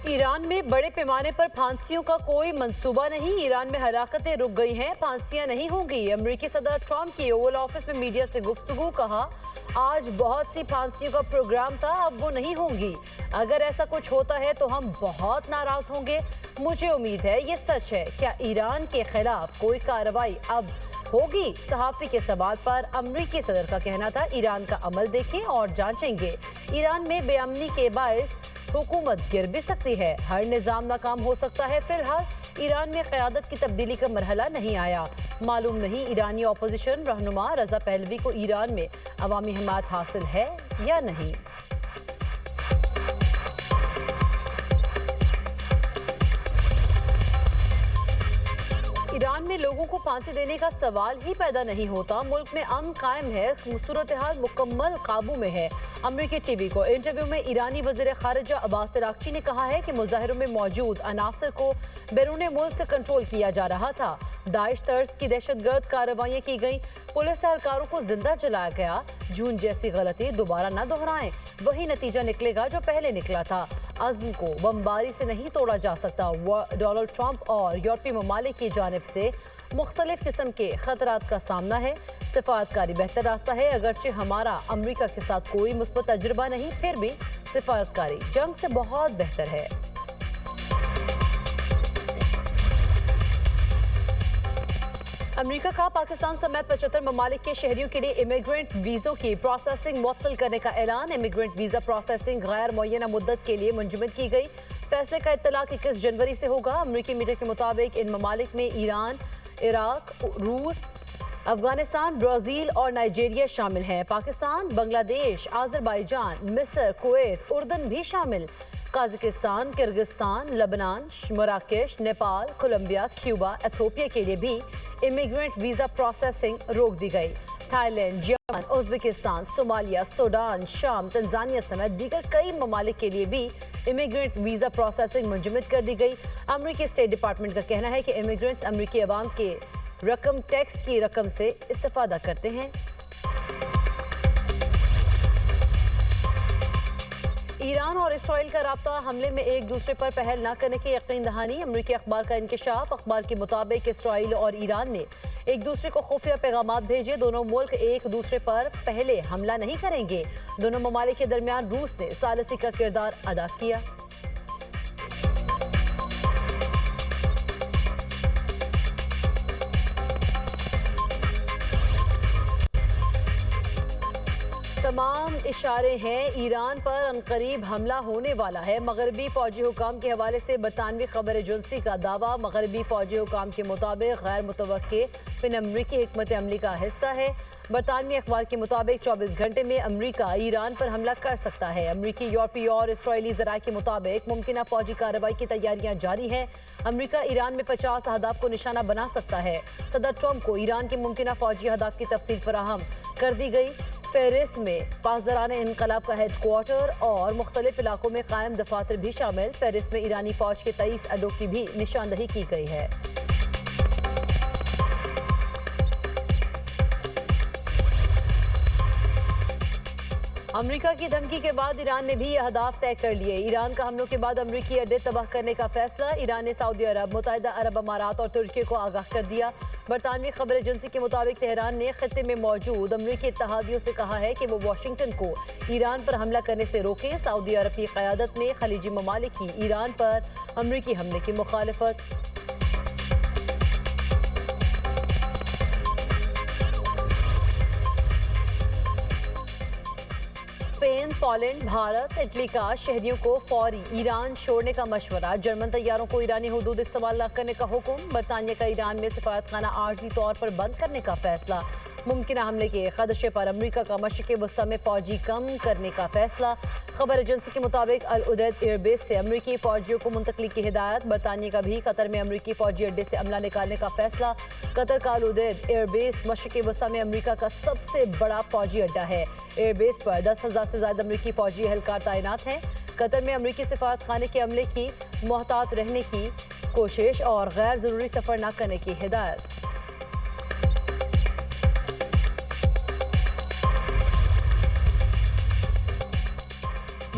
ایران میں بڑے پیمانے پر پھانسیوں کا کوئی منصوبہ نہیں، ایران میں ہلاکتیں رک گئی ہیں، پھانسیاں نہیں ہوں گی۔ امریکی صدر ٹرمپ کی اوول آفس میں میڈیا سے گفتگو، کہا آج بہت سی پھانسیوں کا پروگرام تھا، اب وہ نہیں ہوں گی۔ اگر ایسا کچھ ہوتا ہے تو ہم بہت ناراض ہوں گے، مجھے امید ہے یہ سچ ہے۔ کیا ایران کے خلاف کوئی کارروائی اب ہوگی؟ صحافی کے سوال پر امریکی صدر کا کہنا تھا ایران کا عمل دیکھیں اور جانچیں گے۔ ایران میں بے امنی کے باعث حکومت گر بھی سکتی ہے، ہر نظام ناکام ہو سکتا ہے۔ فی الحال ایران میں قیادت کی تبدیلی کا مرحلہ نہیں آیا۔ معلوم نہیں ایرانی اپوزیشن رہنما رضا پہلوی کو ایران میں عوامی حمایت حاصل ہے یا نہیں۔ ایران میں لوگوں کو پھانسی دینے کا سوال ہی پیدا نہیں ہوتا، ملک میں امن قائم ہے، صورتحال مکمل قابو میں ہے۔ امریکی ٹی وی کو انٹرویو میں ایرانی وزیر خارجہ عباس عراقچی نے کہا ہے کہ مظاہروں میں موجود عناصر کو بیرون ملک سے کنٹرول کیا جا رہا تھا، داعش طرز کی دہشت گرد کارروائیاں کی گئیں، پولیس اہلکاروں کو زندہ جلایا گیا۔ جون جیسی غلطی دوبارہ نہ دہرائیں، وہی نتیجہ نکلے گا جو پہلے نکلا تھا۔ عزم کو بمباری سے نہیں توڑا جا سکتا۔ ڈونلڈ ٹرمپ اور یورپی ممالک کی جانب سے مختلف قسم کے خطرات کا سامنا ہے۔ سفارتکاری بہتر راستہ ہے، اگرچہ ہمارا امریکہ کے ساتھ کوئی مثبت تجربہ نہیں، پھر بھی سفارتکاری جنگ سے بہت بہتر ہے۔ امریکہ کا پاکستان سمیت 75 ممالک کے شہریوں کے لیے امیگرینٹ ویزوں کی پروسیسنگ معطل کرنے کا اعلان۔ امیگرینٹ ویزا پروسیسنگ غیر معینہ مدت کے لیے منجمد کی گئی۔ فیصلے کا اطلاق 21 جنوری سے ہوگا۔ امریکی میڈیا کے مطابق ان ممالک میں ایران، عراق، روس، افغانستان، برازیل اور نائجیریا شامل ہیں۔ پاکستان، بنگلہ دیش، آذربائیجان، مصر، کویت، اردن بھی شامل۔ قازقستان، کرغزستان، لبنان، مراکش، نیپال، کولمبیا، کیوبا، ایتھوپیا کے لیے بھی امیگرینٹ ویزا پروسیسنگ روک دی گئی۔ تھائی لینڈ، یمن، ازبکستان، صومالیہ، سوڈان، شام، تنزانیہ سمیت دیگر کئی ممالک کے لیے بھی امیگرینٹ ویزا پروسیسنگ منجمد کر دی گئی۔ امریکی اسٹیٹ ڈپارٹمنٹ کا کہنا ہے کہ امیگرینٹس امریکی عوام کے رقم ٹیکس کی رقم سے استفادہ کرتے ہیں۔ ایران اور اسرائیل کا رابطہ حملے میں ایک دوسرے پر پہل نہ کرنے کی یقین دہانی۔ امریکی اخبار کا انکشاف۔ اخبار کے مطابق اسرائیل اور ایران نے ایک دوسرے کو خفیہ پیغامات بھیجے، دونوں ملک ایک دوسرے پر پہلے حملہ نہیں کریں گے۔ دونوں ممالک کے درمیان روس نے ثالثی کا کردار ادا کیا۔ تمام اشارے ہیں ایران پر عنقریب حملہ ہونے والا ہے۔ مغربی فوجی حکام کے حوالے سے برطانوی خبر ایجنسی کا دعویٰ۔ مغربی فوجی حکام کے مطابق غیر متوقع پن امریکی حکمت عملی کا حصہ ہے۔ برطانوی اخبار کے مطابق 24 گھنٹے میں امریکہ ایران پر حملہ کر سکتا ہے۔ امریکی، یورپی اور اسرائیلی ذرائع کے مطابق ممکنہ فوجی کارروائی کی تیاریاں جاری ہیں۔ امریکہ ایران میں 50 اہداف کو نشانہ بنا سکتا ہے۔ صدر ٹرمپ کو ایران کے ممکنہ فوجی اہداف کی تفصیل فراہم کر دی گئی۔ فہرست میں پاسداران انقلاب کا ہیڈ کوارٹر اور مختلف علاقوں میں قائم دفاتر بھی شامل۔ فہرست میں ایرانی فوج کے 23 اڈوں کی بھی نشاندہی کی گئی ہے۔ امریکہ کی دھمکی کے بعد ایران نے بھی اہداف طے کر لیے۔ ایران کا حملوں کے بعد امریکی اڈے تباہ کرنے کا فیصلہ۔ ایران نے سعودی عرب، متحدہ عرب امارات اور ترکی کو آگاہ کر دیا۔ برطانوی خبر ایجنسی کے مطابق تہران نے خطے میں موجود امریکی اتحادیوں سے کہا ہے کہ وہ واشنگٹن کو ایران پر حملہ کرنے سے روکیں۔ سعودی عرب کی قیادت میں خلیجی ممالک کی ایران پر امریکی حملے کی مخالفت۔ اسپین، پولینڈ، بھارت، اٹلی کا شہریوں کو فوری ایران چھوڑنے کا مشورہ۔ جرمن طیاروں کو ایرانی حدود استعمال نہ کرنے کا حکم۔ برطانیہ کا ایران میں سفارتخانہ عارضی طور پر بند کرنے کا فیصلہ۔ ممکنہ حملے کے خدشے پر امریکہ کا مشرق وسطی میں فوجی کم کرنے کا فیصلہ۔ خبر ایجنسی کے مطابق العدید ایئر بیس سے امریکی فوجیوں کو منتقلی کی ہدایت۔ برطانیہ کا بھی قطر میں امریکی فوجی اڈے سے عملہ نکالنے کا فیصلہ۔ قطر کا العدید ایئر بیس مشرق وسطی میں امریکہ کا سب سے بڑا فوجی اڈہ ہے۔ ایئر بیس پر 10,000 سے زائد امریکی فوجی اہلکار تعینات ہیں۔ قطر میں امریکی سفارتخانے کے عملے کی محتاط رہنے کی کوشش اور غیر ضروری سفر نہ کرنے کی ہدایت۔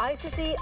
ICC